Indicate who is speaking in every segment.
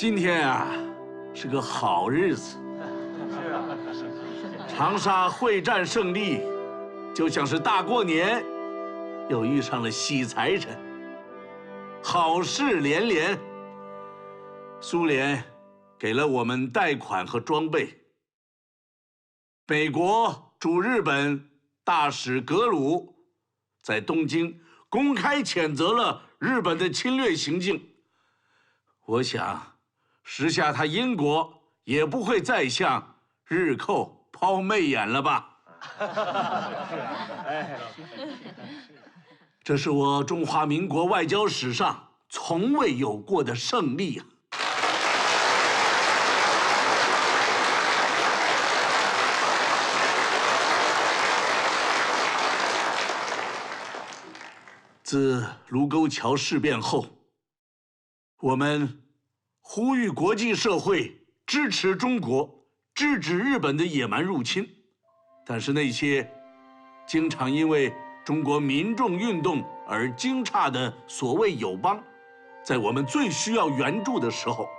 Speaker 1: 今天啊，是个好日子。
Speaker 2: 是啊，
Speaker 1: 长沙会战胜利，就像是大过年，又遇上了喜财神，好事连连。苏联给了我们贷款和装备，美国驻日本大使格鲁在东京公开谴责了日本的侵略行径。我想，时下他英国也不会再向日寇抛媚眼了吧？这是我中华民国外交史上从未有过的胜利啊！自卢沟桥事变后，我们呼吁国际社会支持中国，制止日本的野蛮入侵。但是那些经常因为中国民众运动而惊诧的所谓友邦，在我们最需要援助的时候，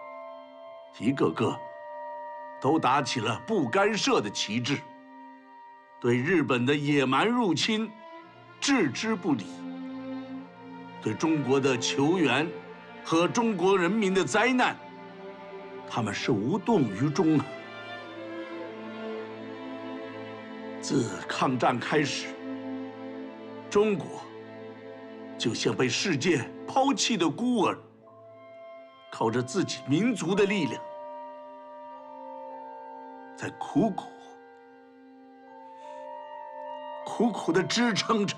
Speaker 1: 一个个都打起了不干涉的旗帜，对日本的野蛮入侵置之不理，对中国的求援和中国人民的灾难，他们是无动于衷啊！自抗战开始，中国就像被世界抛弃的孤儿，靠着自己民族的力量，在苦苦地支撑着。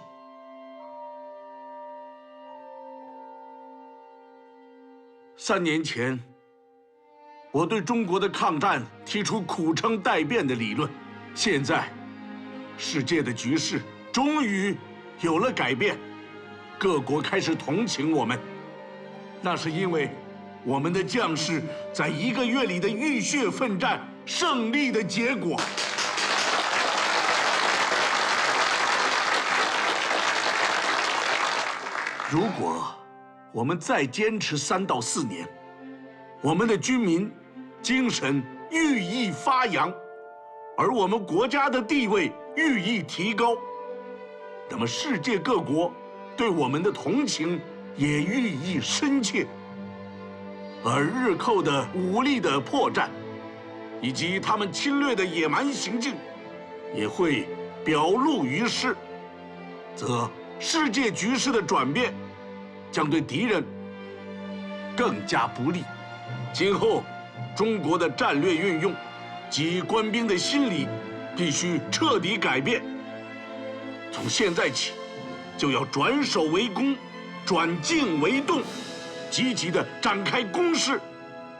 Speaker 1: 3年前，我对中国的抗战提出苦撑待变的理论。现在，世界的局势终于有了改变，各国开始同情我们。那是因为我们的将士在1个月里的浴血奋战胜利的结果。如果我们再坚持3到4年，我们的军民精神愈益发扬，而我们国家的地位愈益提高，那么世界各国对我们的同情也愈益深切，而日寇的武力的破绽，以及他们侵略的野蛮行径，也会表露于世，则世界局势的转变将对敌人更加不利。今后，中国的战略运用及官兵的心理必须彻底改变。从现在起，就要转守为攻，转静为动，积极地展开攻势，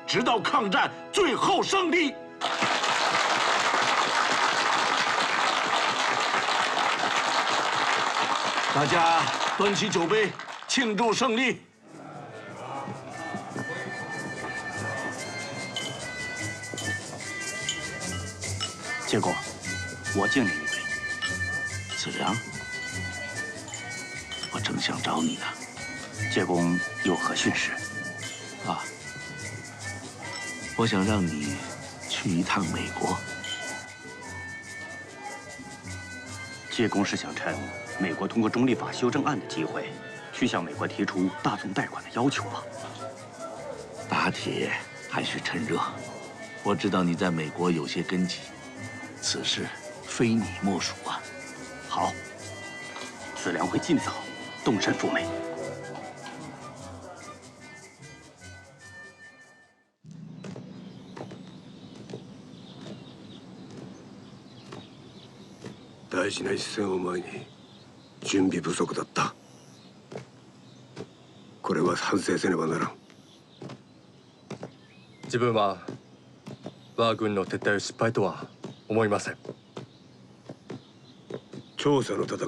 Speaker 1: 直到抗战最后胜利。大家端起酒杯，庆祝胜利！
Speaker 3: 结果，我敬你一杯。
Speaker 1: 子良，我正想找你呢。
Speaker 3: 介公有何训示？
Speaker 1: 啊，我想让你去一趟美国。
Speaker 3: 介公是想趁美国通过中立法修正案的机会，去向美国提出大宗贷款的要求吧？
Speaker 1: 打铁还需趁热。我知道你在美国有些根基，此事非你莫属啊。
Speaker 3: 好，子良会尽早动身赴美。
Speaker 4: 大事な一戦を前に準備不足だった。これは反省せねばならん。
Speaker 5: 自分は我が軍の撤退を失敗とは思いません。
Speaker 4: 調査の戦い、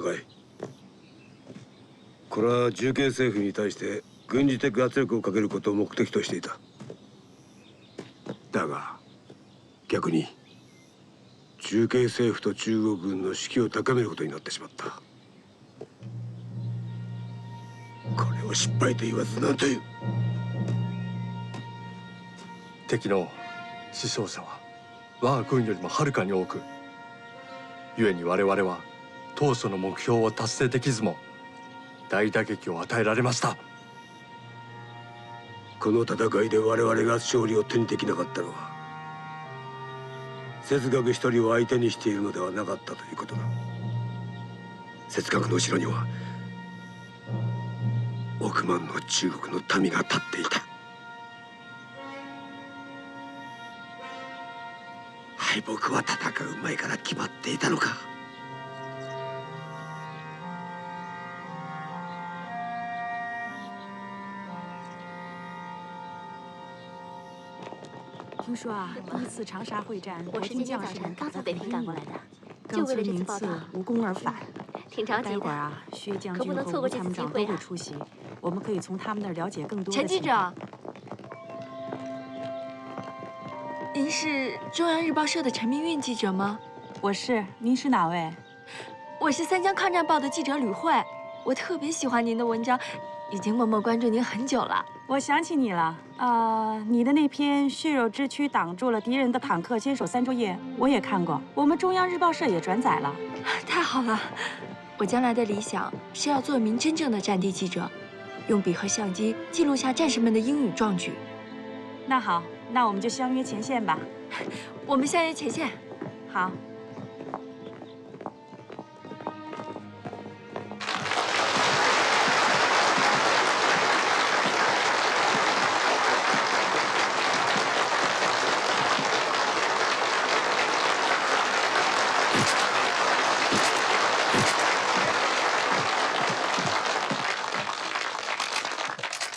Speaker 4: これは重慶政府に対して軍事的圧力をかけることを目的としていた。だが逆に重慶政府と中国軍の士気を高めることになってしまった。これを失敗と言わず何という。
Speaker 5: 敵の死傷者は我が軍よりもはるかに多く、故に我々は当初の目標を達成できずも大打撃を与えられました。
Speaker 4: この戦いで我々が勝利を手にできなかったのは節学一人を相手にしているのではなかったということだ。節学の後ろには億万の中国の民が立っていた。敗北は戦う前から決まっていたのか。
Speaker 2: 听说啊，第一次长沙会战，
Speaker 6: 我是今天早晨刚从北平赶过来的，
Speaker 2: 冈村名次无功而返。
Speaker 6: 挺着急的。
Speaker 2: 待会儿啊，薛将军和吴参谋长都会出席，我们可以从他们那儿了解更多的。
Speaker 7: 陈记者，您是中央日报社的陈明运记者吗？
Speaker 2: 我是，您是哪位？
Speaker 7: 我是三江抗战报的记者吕慧，我特别喜欢您的文章，已经默默关注您很久了。
Speaker 2: 我想起你了，你的那篇“血肉之躯挡住了敌人的坦克，坚守3昼夜”，我也看过，我们中央日报社也转载了。
Speaker 7: 太好了，我将来的理想是要做一名真正的战地记者，用笔和相机记录下战士们的英勇壮举。
Speaker 2: 那好，那我们就相约前线吧。
Speaker 7: 我们相约前线。
Speaker 2: 好。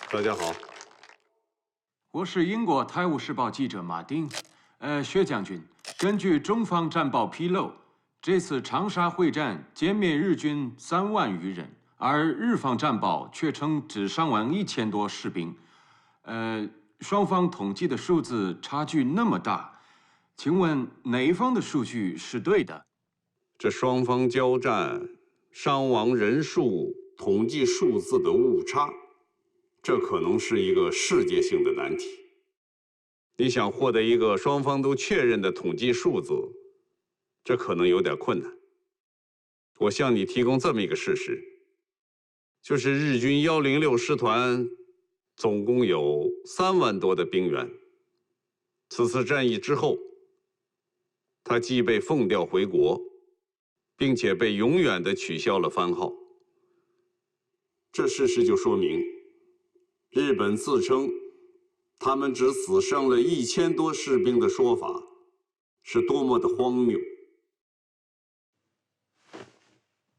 Speaker 8: 大家好，
Speaker 9: 我是英国《泰晤士报》记者马丁。薛将军，根据中方战报披露，这次长沙会战歼灭日军3万余人，而日方战报却称只伤亡1000多士兵。双方统计的数字差距那么大，请问哪一方的数据是对的？
Speaker 8: 这双方交战伤亡人数统计数字的误差，这可能是一个世界性的难题。你想获得一个双方都确认的统计数字，这可能有点困难。我向你提供这么一个事实，就是日军106师团总共有3万多的兵员。此次战役之后，他既被奉调回国，并且被永远地取消了番号。这事实就说明，日本自称他们只死伤了1000多士兵的说法是多么的荒谬。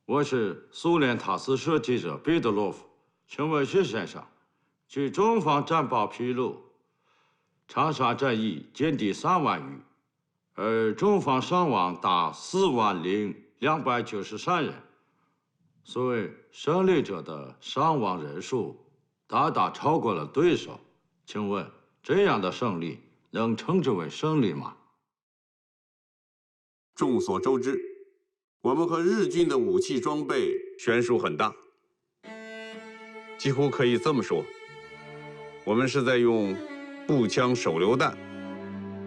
Speaker 10: 我是苏联塔斯社记者彼得洛夫，请问薛先生，据中方战报披露，长沙战役歼敌3万余，而中方伤亡达40293人，所谓胜利者的伤亡人数大大超过了对手，请问这样的胜利能称之为胜利吗？
Speaker 8: 众所周知，我们和日军的武器装备悬殊很大，几乎可以这么说，我们是在用步枪手榴弹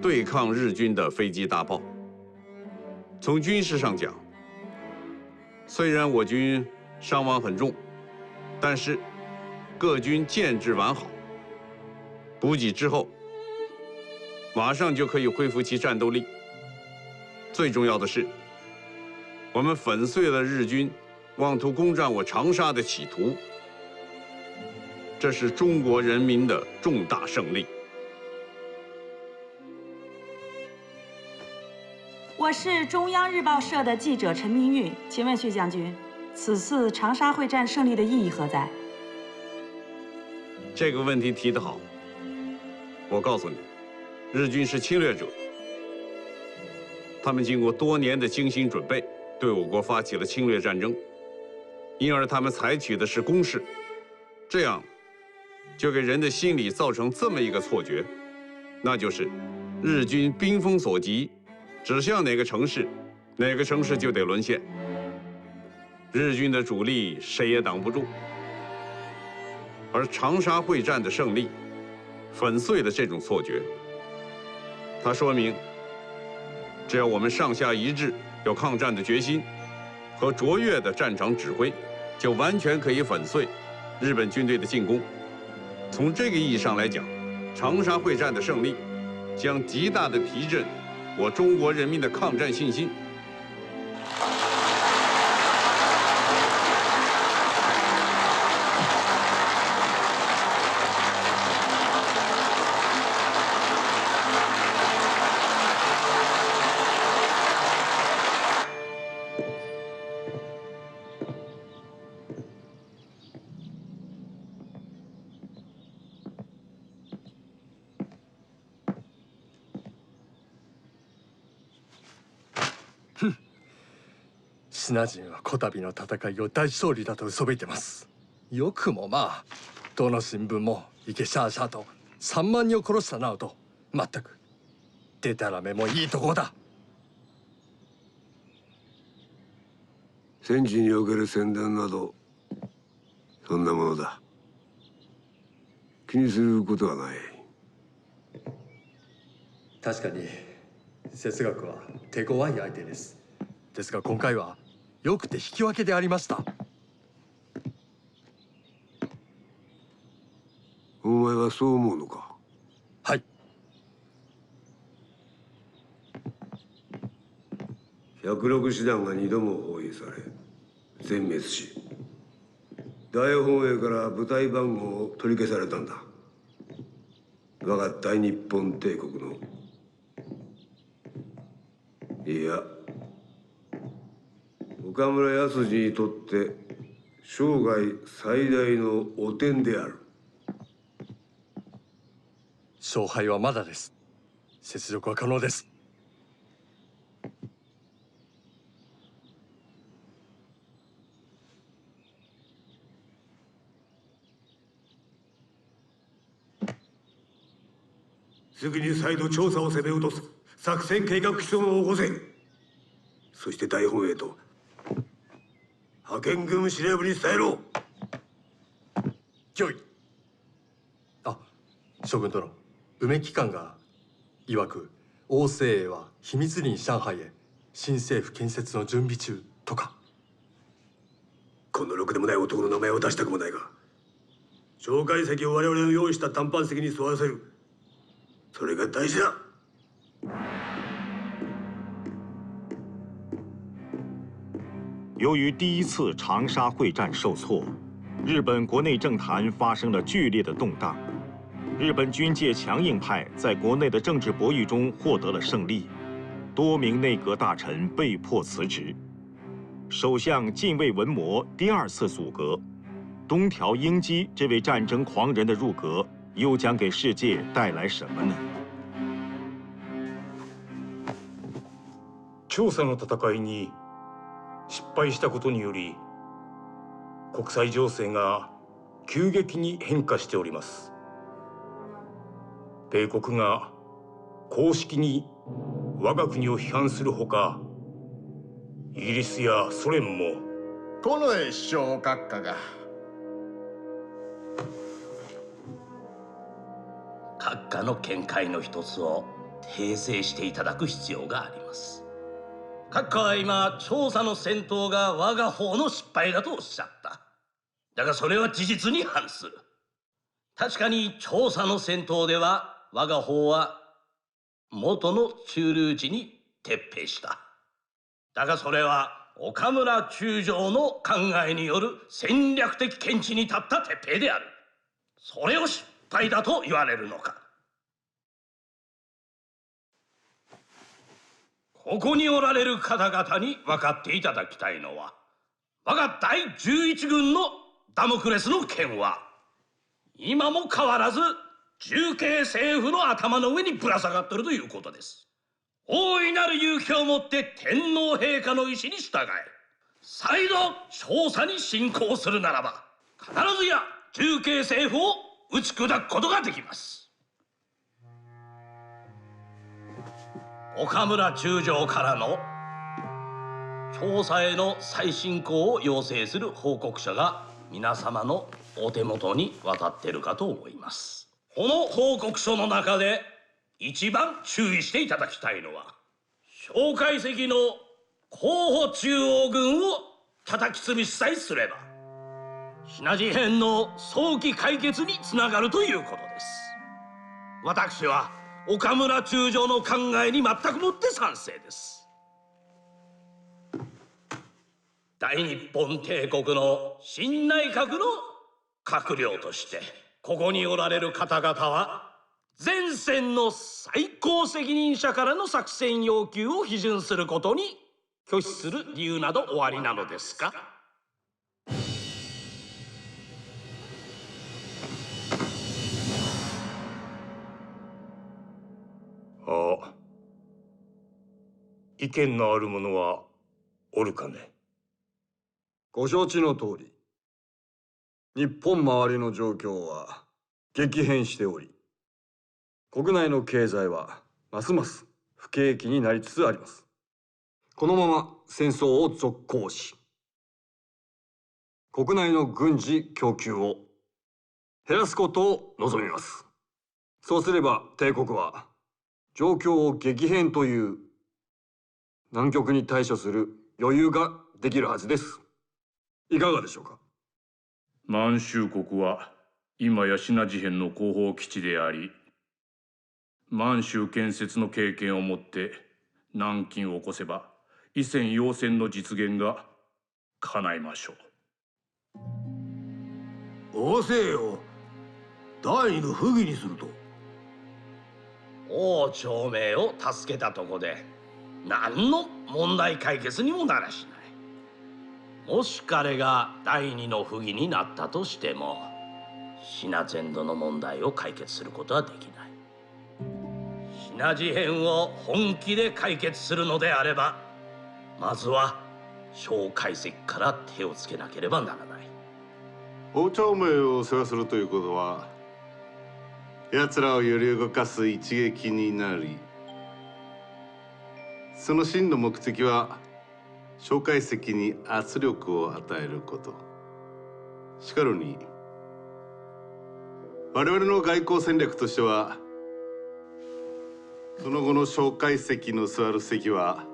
Speaker 8: 对抗日军的飞机大炮。从军事上讲，虽然我军伤亡很重，但是各军建制完好，补给之后马上就可以恢复其战斗力。最重要的是，我们粉碎了日军妄图攻占我长沙的企图，这是中国人民的重大胜利。
Speaker 2: 我是中央日报社的记者陈明运，请问薛将军，此次长沙会战胜利的意义何在？
Speaker 8: 这个问题提得好。我告诉你，日军是侵略者，他们经过多年的精心准备，对我国发起了侵略战争，因而他们采取的是攻势，这样就给人的心理造成这么一个错觉，那就是日军兵锋所及，指向哪个城市，哪个城市就得沦陷。日军的主力谁也挡不住，而长沙会战的胜利粉碎了这种错觉，它说明，只要我们上下一致，有抗战的决心和卓越的战场指挥，就完全可以粉碎日本军队的进攻。从这个意义上来讲，长沙会战的胜利将极大地提振我中国人民的抗战信心。
Speaker 5: シナ人はこたびの戦いを大勝利だと嘘吹いてます。よくもまあ、どの新聞もイケシャーシャーと3万人を殺したなどと、全くデタラメもいいとこだ。
Speaker 4: 戦地における宣伝などそんなものだ。気にすることはない。
Speaker 5: 確かに哲学は手強い相手です。ですが今回はよくて引き分けでありました。
Speaker 4: お前はそう思うのか？
Speaker 5: はい。
Speaker 4: 106師団が2度も包囲され全滅し、大本営から部隊番号を取り消されたんだ。我が大日本帝国の、いや岡村康次にとって生涯最大の汚点である。
Speaker 5: 勝敗はまだです。雪辱は可能です。
Speaker 4: すぐに再度調査を攻め落とす作戦計画基礎を起こせ。そして大本営と派遣軍司令部に伝えろ。
Speaker 5: 御意。あ、将軍殿、梅機関が曰く王政営は秘密裏に上海へ新政府建設の準備中とか。
Speaker 4: このろくでもない男の名前を出したくもないが、蒋介石を我々の用意した談判席に沿わせる、それが大事だ。
Speaker 11: 由于第一次长沙会战受挫，日本国内政坛发生了剧烈的动荡。日本军界强硬派在国内的政治博弈中获得了胜利，多名内阁大臣被迫辞职。首相近卫文麿第二次组阁，东条英机这位战争狂人的入阁，又将给世界带来什么呢？
Speaker 1: 調査の戦いに失敗したことにより、国際情勢が急激に変化しております。米国が公式に我が国を批判するほか、イギリスやソ連も
Speaker 12: 近衛首相閣下が
Speaker 13: 閣下の見解の一つを訂正していただく必要があります。閣下は今、調査の戦闘が我が方の失敗だとおっしゃった。だがそれは事実に反する。確かに調査の戦闘では我が方は元の駐留地に撤兵した。だがそれは岡村中将の考えによる戦略的見地に立った撤兵である。それを失敗だと言われるのか。ここにおられる方々に分かっていただきたいのは、我が第11軍のダモクレスの剣は今も変わらず重慶政府の頭の上にぶら下がっているということです。大いなる勇気をもって天皇陛下の意志に従え、再度調査に進行するならば、必ずや重慶政府を打ち砕くことができます。岡村中将からの調査への再進行を要請する報告書が皆様のお手元に渡っているかと思います。この報告書の中で一番注意していただきたいのは蒋介石の候補中央軍を叩き潰しさえすればシナ事変の早期解決につながるということです。私は岡村中将の考えに全くもって賛成です。大日本帝国の新内閣の閣僚としてここにおられる方々は前線の最高責任者からの作戦要求を批准することに拒否する理由などおありなのですか？
Speaker 4: ああ、意見のある者はおるかね。
Speaker 5: ご承知の通り、日本周りの状況は激変しており、国内の経済はますます不景気になりつつあります。このまま戦争を続行し、国内の軍事供給を減らすことを望みます。そうすれば帝国は状況を激変という難局に対処する余裕ができるはずです。いかがでしょうか。
Speaker 10: 満州国は今やシナ事変の後方基地であり、満州建設の経験をもって南京を起こせば夷戦要戦の実現が叶いましょう。
Speaker 1: 王政を第二の不義にすると。
Speaker 13: 王朝命を助けたとこで何の問題解決にもならしない。もし彼が第二の不義になったとしてもシナ全土の問題を解決することはできない。シナ事変を本気で解決するのであればまずは蒋介石から手をつけなければならない。
Speaker 8: 王朝命を世話するということは奴らを揺り動かす一撃になり、その真の目的は蒋介石に圧力を与えること。しかるに我々の外交戦略としてはその後の蒋介石の座る席は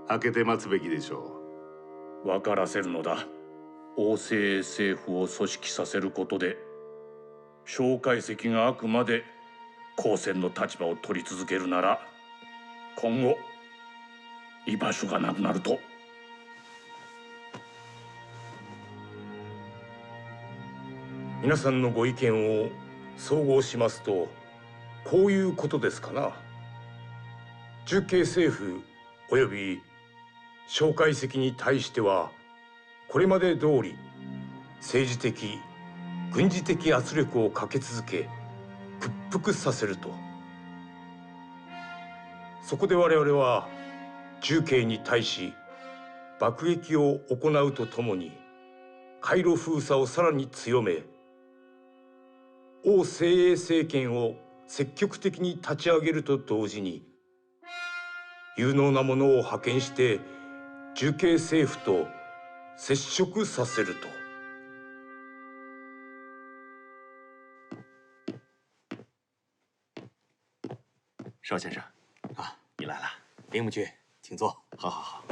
Speaker 8: 開けて待つべきでしょ
Speaker 10: う。分からせるのだ。王政政府を組織させることで蒋介石があくまで公選の立場を取り続けるなら今後居場所がなくなると。
Speaker 4: 皆さんのご意見を総合しますとこういうことですかな。中継政府および蒋介石に対してはこれまで通り政治的軍事的圧力をかけ続け屈服させると。そこで我々は中継に対し爆撃を行うとともに回路封鎖をさらに強め王精鋭政権を積極的に立ち上げると同時に有能な者を派遣して中継政府と接触させると。
Speaker 3: 邵先生，啊，你来了。林木君，请坐。好好好。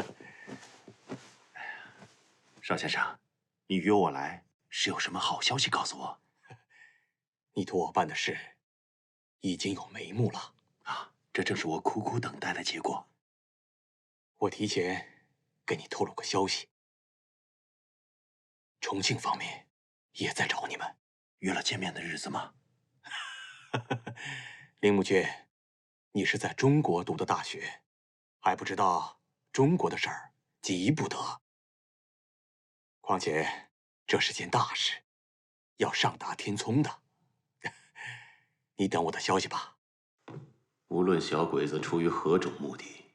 Speaker 3: 邵先生，你约我来是有什么好消息告诉我？你托我办的事已经有眉目了啊！这正是我苦苦等待的结果。我提前跟你透露个消息，重庆方面也在找你们，约了见面的日子吗？林木君。你是在中国读的大学，还不知道中国的事儿急不得。况且这是件大事，要上达天聪的。你等我的消息吧。无论小鬼子出于何种目的，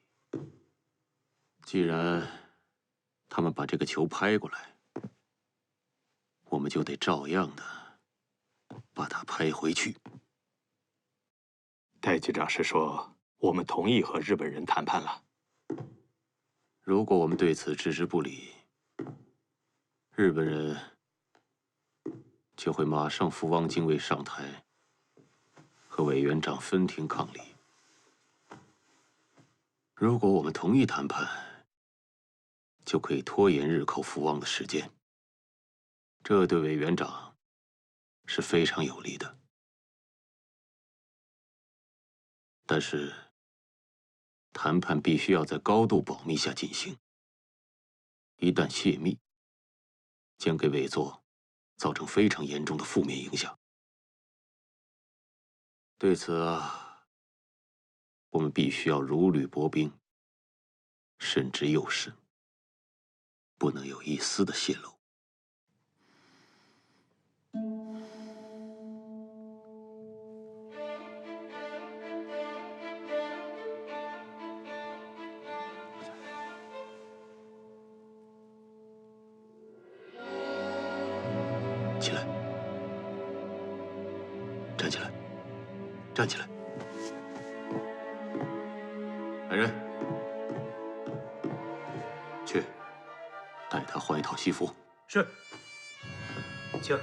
Speaker 3: 既然他们把这个球拍过来，我们就得照样的把它拍回去。
Speaker 14: 戴局长是说，我们同意和日本人谈判了。
Speaker 3: 如果我们对此置之不理，日本人就会马上扶汪精卫上台，
Speaker 15: 和委员长分庭抗礼。如果我们同意谈判，就可以拖延日寇福王的时间，这对委员长是非常有利的。但是，谈判必须要在高度保密下进行，一旦泄密，将给委座造成非常严重的负面影响。对此啊，我们必须要如履薄冰，慎之又慎，不能有一丝的泄露。起来，站起来，站起来！来人，去带他换一套西服。
Speaker 13: 是。请。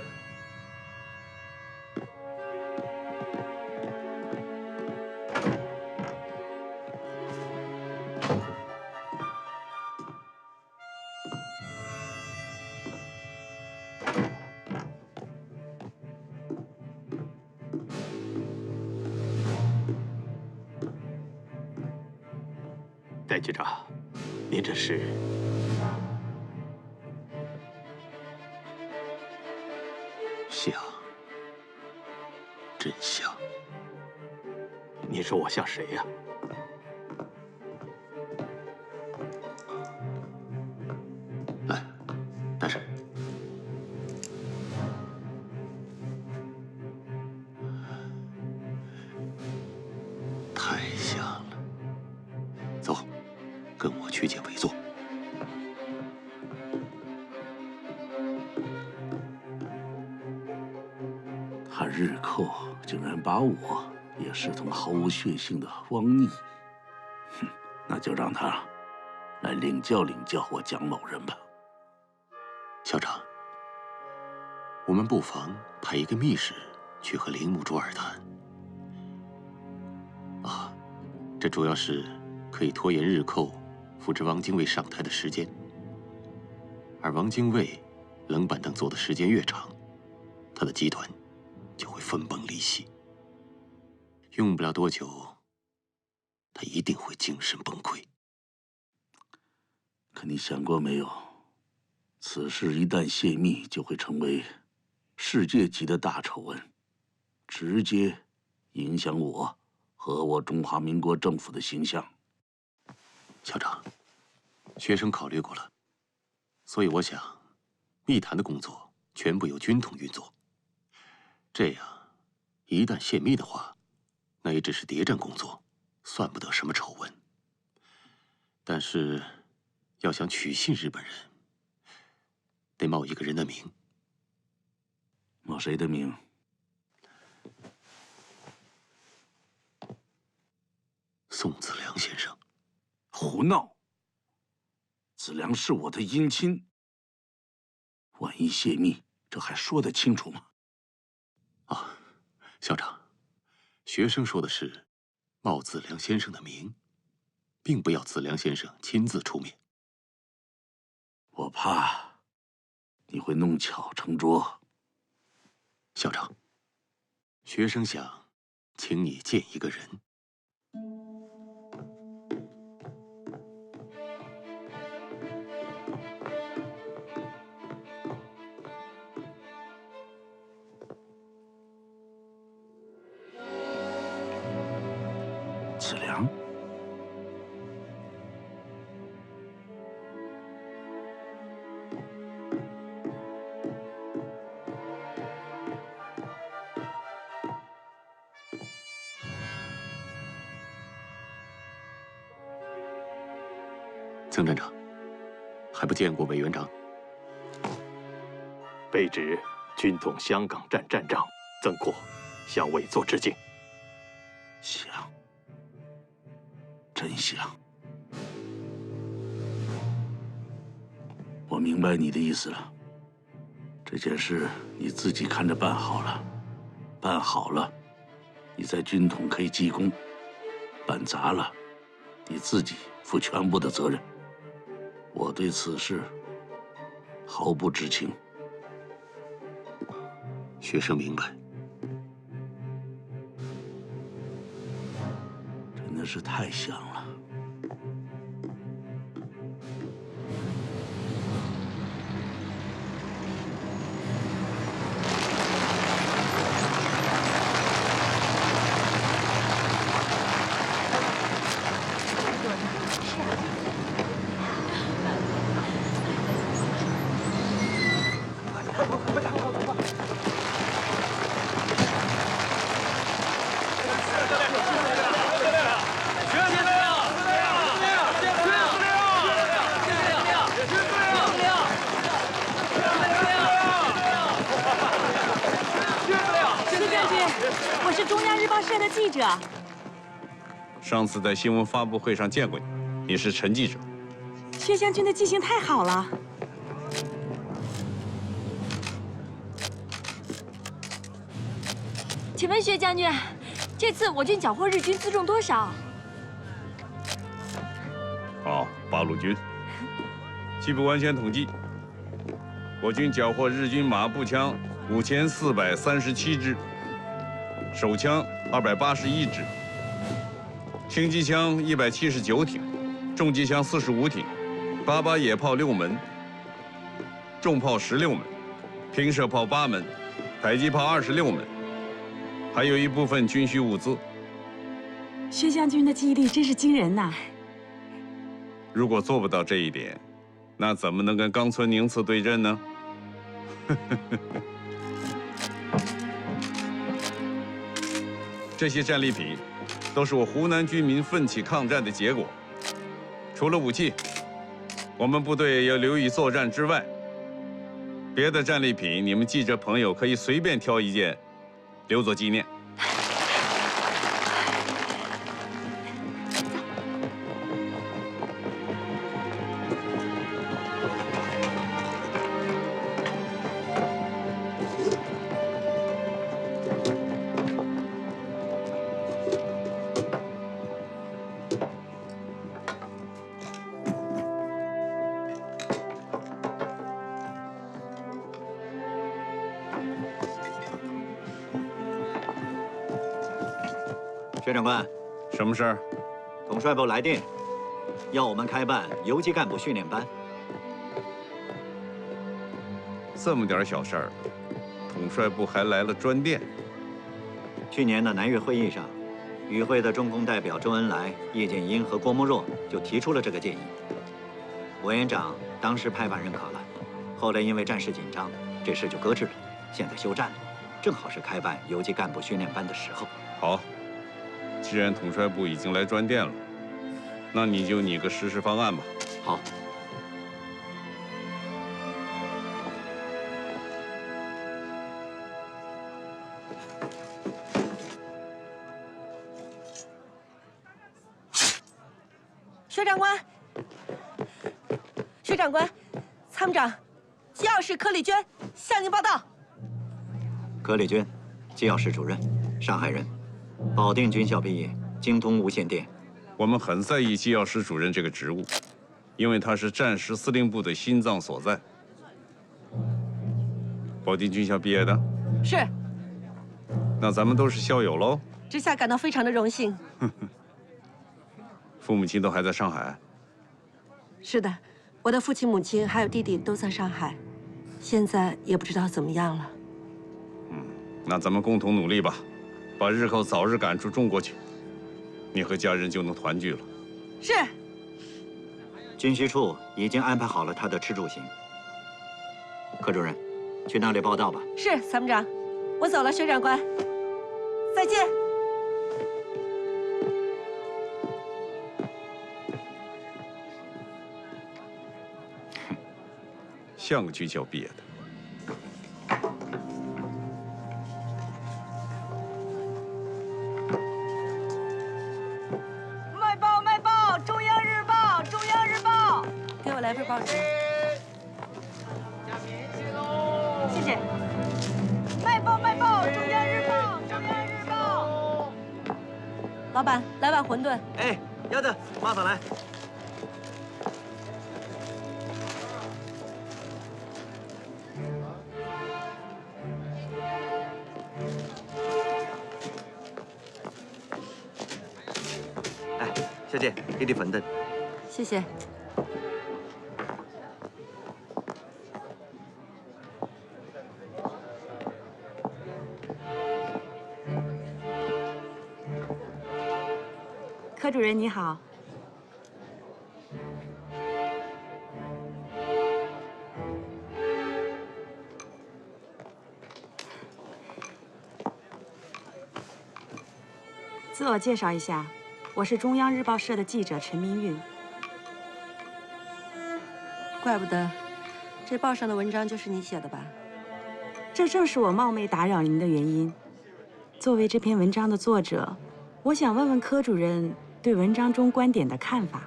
Speaker 14: 戴局长，您这是？
Speaker 15: 像，真像。
Speaker 14: 你说我像谁呀？
Speaker 15: 来，戴上。太像了。走，跟我去见委座。
Speaker 1: 他日寇竟然把我也视同毫无血性的汪逆，哼，那就让他来领教领教我蒋某人吧。
Speaker 15: 校长，我们不妨派一个密使去和铃木卓尔谈。啊，这主要是可以拖延日寇扶植汪精卫上台的时间，而汪精卫冷板凳坐的时间越长，他的集团就会分崩离析。用不了多久，他一定会精神崩溃。
Speaker 1: 可你想过没有？此事一旦泄密，就会成为世界级的大丑闻，直接影响我和我中华民国政府的形象。
Speaker 15: 校长，学生考虑过了，所以我想，密谈的工作全部由军统运作。这样，一旦泄密的话，那也只是谍战工作，算不得什么丑闻。但是，要想取信日本人，得冒一个人的名。
Speaker 1: 冒谁的名？
Speaker 15: 宋子良先生。
Speaker 1: 胡闹！子良是我的姻亲，万一泄密，这还说得清楚吗？
Speaker 15: 啊，校长，学生说的是冒子良先生的名，并不要子良先生亲自出面。
Speaker 1: 我怕你会弄巧成拙。
Speaker 15: 校长，学生想请你见一个人。
Speaker 1: 子良，
Speaker 15: 曾站长，还不见过委员长？
Speaker 14: 卑职军统香港站站长曾扩，向委座致敬。
Speaker 1: 想，真想。我明白你的意思了。这件事你自己看着办好了，办好了，你在军统可以记功，办砸了，你自己负全部的责任。我对此事毫不知情。
Speaker 15: 学生明白。
Speaker 1: 真的是太像了。
Speaker 2: 我是中央日报社的记者。
Speaker 8: 上次在新闻发布会上见过你，你是陈记者。
Speaker 2: 薛将军的记性太好了。
Speaker 7: 请问薛将军，这次我军缴获日军辎重多少？
Speaker 8: 好，八路军。据不完全统计，我军缴获日军马步枪5437支。手枪281支，轻机枪179挺，重机枪45挺，88野炮6门，重炮16门，平射炮8门，迫击炮26门，还有一部分军需物资。
Speaker 2: 薛将军的记忆力真是惊人呐！
Speaker 8: 如果做不到这一点，那怎么能跟冈村宁次对阵呢？这些战利品都是我湖南军民奋起抗战的结果。除了武器，我们部队要留以作战之外，别的战利品你们记者朋友可以随便挑一件，留作纪念。
Speaker 16: 薛长官，
Speaker 8: 什么事儿？
Speaker 16: 统帅部来电，要我们开办游击干部训练班。
Speaker 8: 这么点小事儿，统帅部还来了专电。
Speaker 16: 去年的南越会议上，与会的中共代表周恩来、叶剑英和郭沫若就提出了这个建议。委员长当时拍板认可了，后来因为战事紧张，这事就搁置了。现在休战了，正好是开办游击干部训练班的时候。
Speaker 8: 好。既然统帅部已经来专电了，那你就拟个实施方案吧。
Speaker 16: 好。
Speaker 17: 薛长官，薛长官，参谋长，机要室柯丽娟向您报道。
Speaker 16: 柯丽娟，机要室主任，上海人。保定军校毕业，精通无线电。
Speaker 8: 我们很在意机要室主任这个职务，因为他是战时司令部的心脏所在。保定军校毕业的？
Speaker 17: 是。
Speaker 8: 那咱们都是校友喽。
Speaker 17: 之下感到非常的荣幸。
Speaker 8: 父母亲都还在上海？
Speaker 17: 是的，我的父亲、母亲还有弟弟都在上海，现在也不知道怎么样了。
Speaker 8: 那咱们共同努力吧。把日寇早日赶出中国去，你和家人就能团聚了。
Speaker 17: 是。
Speaker 16: 军需处已经安排好了他的吃住行。柯主任，去那里报道吧。
Speaker 17: 是，参谋长，我走了，薛长官，再见。
Speaker 8: 像个军校毕业的。
Speaker 17: 来份报纸，谢谢。卖报，中央日报，中央日报。老板，来碗馄饨。
Speaker 16: 哎，要的，马上来。哎，小姐，给你馄饨。
Speaker 17: 谢谢。
Speaker 2: 柯主任你好。自我介绍一下，我是中央日报社的记者陈明韵。
Speaker 17: 怪不得，这报上的文章就是你写的吧？
Speaker 2: 这正是我冒昧打扰您的原因。作为这篇文章的作者，我想问问柯主任对文章中观点的看法。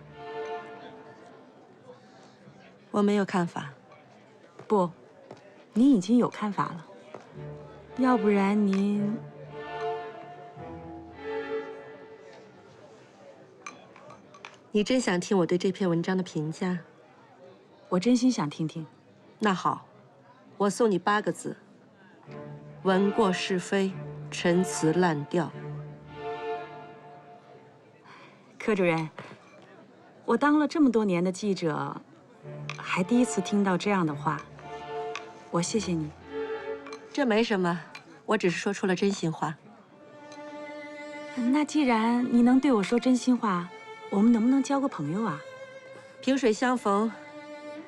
Speaker 17: 我没有看法。
Speaker 2: 不，您已经有看法了。要不然您……
Speaker 17: 你真想听我对这篇文章的评价？
Speaker 2: 我真心想听听。
Speaker 17: 那好，我送你8个字：文过是非，陈词滥调。
Speaker 2: 柯主任，我当了这么多年的记者，还第一次听到这样的话，我谢谢你。
Speaker 17: 这没什么，我只是说出了真心话。
Speaker 2: 那既然你能对我说真心话，我们能不能交个朋友啊？
Speaker 17: 萍水相逢，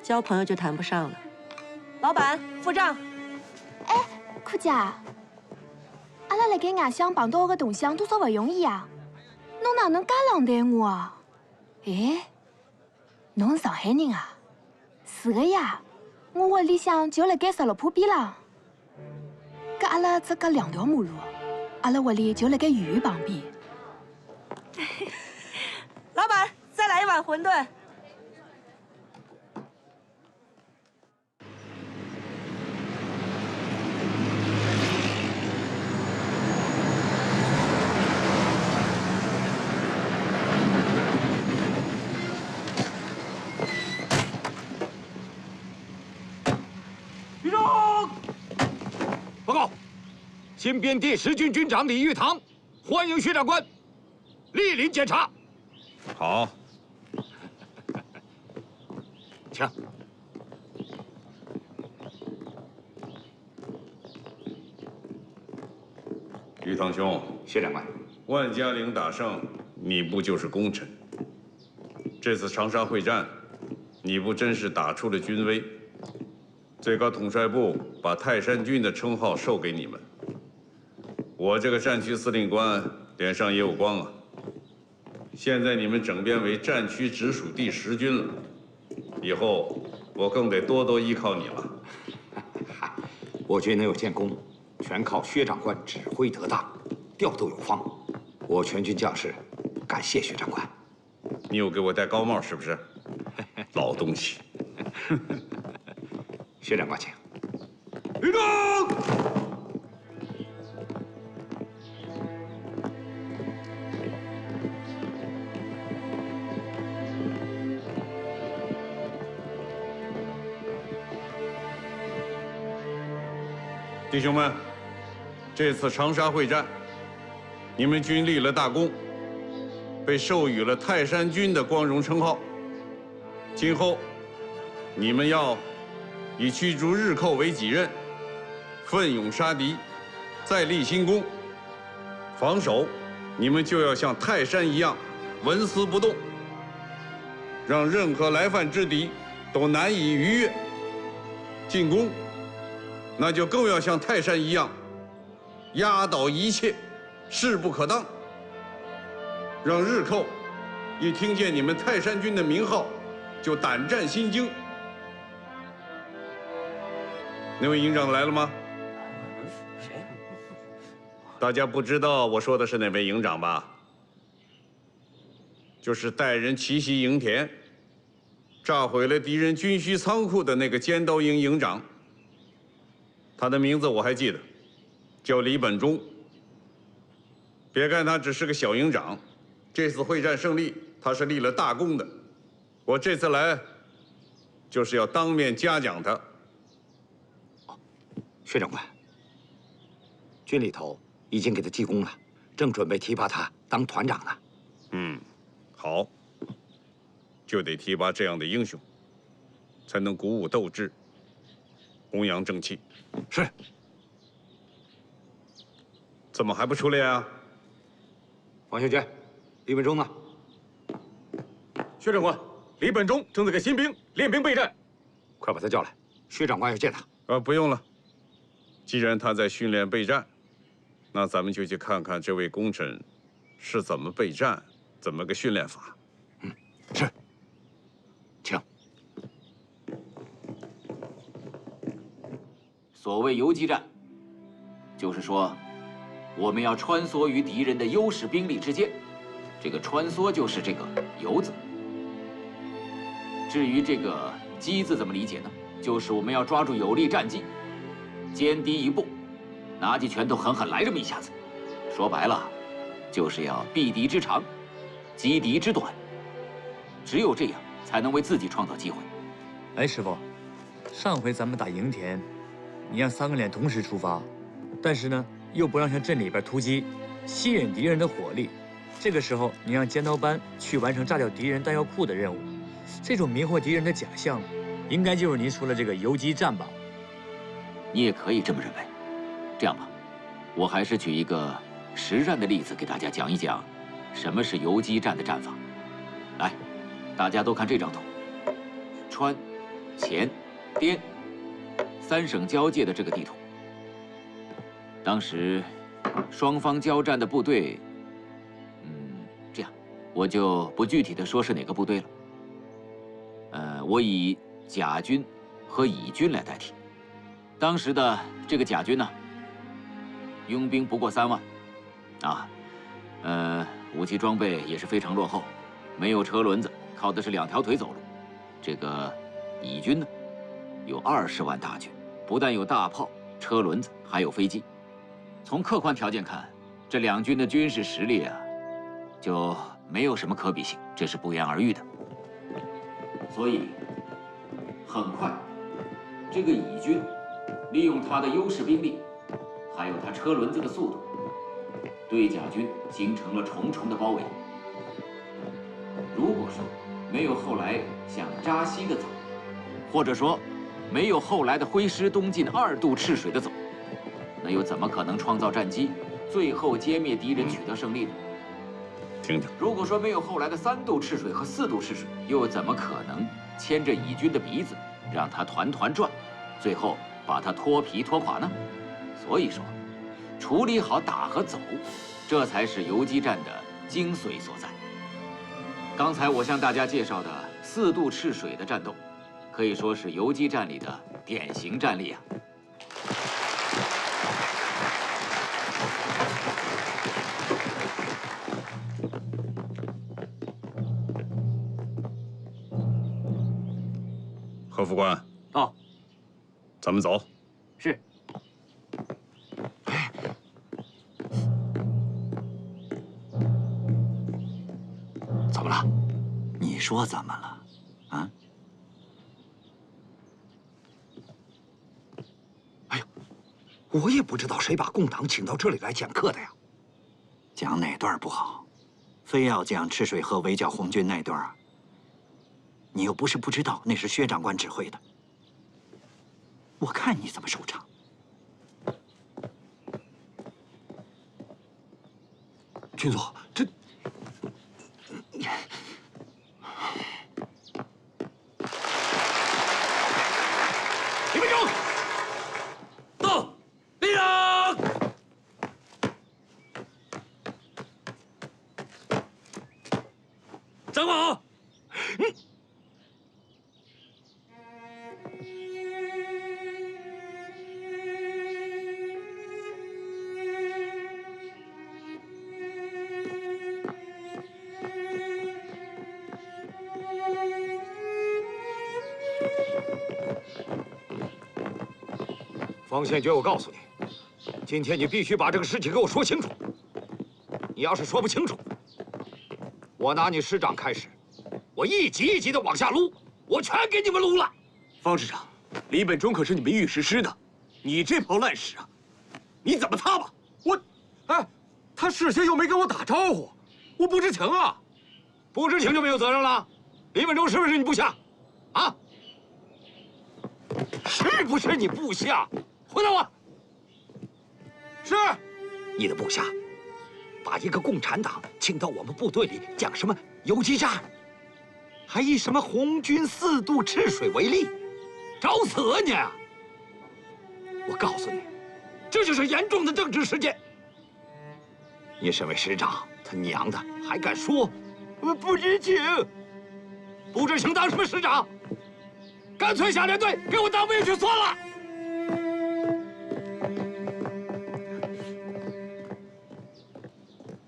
Speaker 17: 交朋友就谈不上了。老板，付账。
Speaker 18: 哎，柯姐，阿拉辣盖外乡碰到个同乡，多少不容易啊！侬哪能介冷淡我啊？哎，侬是上海人啊？是的呀，我屋里向就辣盖16铺边浪。搿阿拉只隔2条马路，阿拉屋里就辣盖医院旁边。
Speaker 17: 老板，再来一碗馄饨。
Speaker 10: 局长，报告，新编第10军军长李玉堂，欢迎薛长官莅临检查。
Speaker 8: 好，
Speaker 10: 请。
Speaker 8: 玉堂兄，
Speaker 10: 薛长官，
Speaker 8: 万家岭打胜，你不就是功臣？这次长沙会战，你不真是打出了军威？最高统帅部把泰山军的称号授给你们，我这个战区司令官脸上也有光啊。现在你们整编为战区直属第10军了，以后我更得多多依靠你了。
Speaker 10: 我军能有建功，全靠薛长官指挥得当，调度有方。我全军将士感谢薛长官。
Speaker 8: 你有给我戴高帽是不是？老东西。
Speaker 10: 薛长官，请。
Speaker 8: 立正。弟兄们，这次长沙会战，你们军立了大功，被授予了泰山军的光荣称号。今后，你们要以驱逐日寇为己任，奋勇杀敌，再立新功。防守，你们就要像泰山一样纹丝不动，让任何来犯之敌都难以逾越。进攻，那就更要像泰山一样，压倒一切，势不可当。让日寇一听见你们泰山军的名号，就胆战心惊。那位营长来了吗？谁？大家不知道我说的是哪位营长吧？就是带人奇袭营田，炸毁了敌人军需仓库的那个尖刀营营长。他的名字我还记得，叫李本忠。别看他只是个小营长，这次会战胜利，他是立了大功的。我这次来，就是要当面嘉奖他。
Speaker 19: 薛长官，军里头已经给他记功了，正准备提拔他当团长呢。
Speaker 8: 嗯，好，就得提拔这样的英雄，才能鼓舞斗志，弘扬正气。
Speaker 19: 是。
Speaker 8: 怎么还不出列啊？
Speaker 19: 王学娟，李本忠呢？
Speaker 3: 薛长官，李本忠正在给新兵练兵备战，
Speaker 19: 快把他叫来，薛长官要见他。
Speaker 8: 不用了。既然他在训练备战，那咱们就去看看这位功臣是怎么备战，怎么个训练法。
Speaker 19: 是。请。
Speaker 20: 所谓游击战，就是说，我们要穿梭于敌人的优势兵力之间，这个穿梭就是这个“游”字。至于这个“击”字怎么理解呢？就是我们要抓住有利战机，歼敌一步，拿起拳头狠狠来这么一下子。说白了，就是要避敌之长，击敌之短。只有这样，才能为自己创造机会。
Speaker 21: 哎，师傅，上回咱们打营田，你让3个连同时出发，但是呢，又不让向镇里边突击，吸引敌人的火力。这个时候，你让尖刀班去完成炸掉敌人弹药库的任务，这种迷惑敌人的假象，应该就是您说的这个游击战吧？
Speaker 20: 你也可以这么认为。这样吧，我还是举一个实战的例子给大家讲一讲，什么是游击战的战法。来，大家都看这张图，川、黔、滇3省交界的这个地图。当时双方交战的部队，这样，我就不具体的说是哪个部队了。我以甲军和乙军来代替。当时的这个甲军呢，佣兵不过3万，武器装备也是非常落后，没有车轮子，靠的是2条腿走路。这个乙军呢，有20万大军，不但有大炮、车轮子，还有飞机。从客观条件看，这2军的军事实力啊，就没有什么可比性，这是不言而喻的。所以，很快，这个乙军利用他的优势兵力，还有他车轮子的速度，对甲军形成了重重的包围。如果说没有后来像扎西的走，或者说没有后来的挥师东进2渡赤水的走，那又怎么可能创造战机，最后歼灭敌人，取得胜利呢？
Speaker 8: 听听。
Speaker 20: 如果说没有后来的3渡赤水和4渡赤水，又怎么可能牵着乙军的鼻子，让他团团转，最后把他脱皮脱垮呢？所以说，处理好打和走，这才是游击战的精髓所在。刚才我向大家介绍的4渡赤水的战斗，可以说是游击战里的典型战例啊。
Speaker 8: 何副官。
Speaker 20: 到。
Speaker 8: 咱们走。
Speaker 20: 是。
Speaker 19: 怎么了？你说怎么了？啊？哎呦，我也不知道谁把共党请到这里来讲课的呀。
Speaker 16: 讲哪段不好，非要讲赤水河围剿红军那段。你又不是不知道，那是薛长官指挥的。我看你怎么收场。
Speaker 19: 军座，这……
Speaker 20: 李本忠，到，立正。长官好。
Speaker 19: 方宪觉，我告诉你，今天你必须把这个事情给我说清楚。你要是说不清楚，我拿你师长开始，我一级一级的往下撸，我全给你们撸了。
Speaker 3: 方师长，李本忠可是你们御史师的，你这泡烂屎啊，你怎么擦吧？
Speaker 5: 哎，他事先又没跟我打招呼，我不知情啊。
Speaker 19: 不知情就没有责任了。李本忠是不是你部下？啊？是不是你部下？回答我。
Speaker 5: 是。
Speaker 19: 你的部下把一个共产党请到我们部队里，讲什么游击战，还以什么红军4渡赤水为例，找死啊你！我告诉你，这就是严重的政治事件。你身为师长，他娘的还敢说我不知情？不知情当什么师长？干脆下连队给我当兵去算了！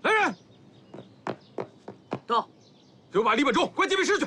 Speaker 19: 来人，
Speaker 3: 到，
Speaker 5: 给我把李本忠关禁卫室去。